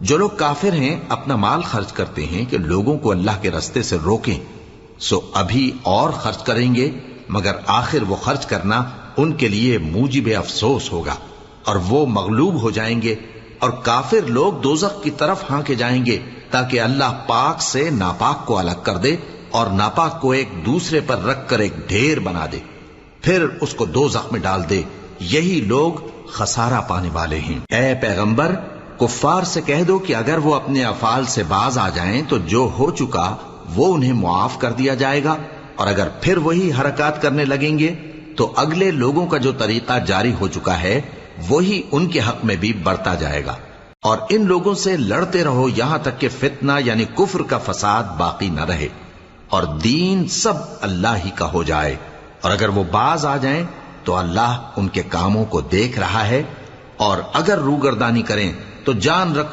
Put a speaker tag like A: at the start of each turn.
A: جو لوگ کافر ہیں اپنا مال خرچ کرتے ہیں کہ لوگوں کو اللہ کے رستے سے روکیں، سو ابھی اور خرچ کریں گے، مگر آخر وہ خرچ کرنا ان کے لیے موجب افسوس ہوگا اور وہ مغلوب ہو جائیں گے، اور کافر لوگ دوزخ کی طرف ہانکے جائیں گے تاکہ اللہ پاک سے ناپاک کو الگ کر دے اور ناپاک کو ایک دوسرے پر رکھ کر ایک ڈھیر بنا دے، پھر اس کو دوزخ میں ڈال دے۔ یہی لوگ خسارہ پانے والے ہیں۔ اے پیغمبر، کفار سے کہہ دو کہ اگر وہ اپنے افعال سے باز آ جائیں تو جو ہو چکا وہ انہیں معاف کر دیا جائے گا، اور اگر پھر وہی حرکات کرنے لگیں گے تو اگلے لوگوں کا جو طریقہ جاری ہو چکا ہے وہی ان کے حق میں بھی بڑھتا جائے گا۔ اور ان لوگوں سے لڑتے رہو یہاں تک کہ فتنہ یعنی کفر کا فساد باقی نہ رہے اور دین سب اللہ ہی کا ہو جائے، اور اگر وہ باز آ جائیں تو اللہ ان کے کاموں کو دیکھ رہا ہے، اور اگر روگردانی کریں تو جان رکھو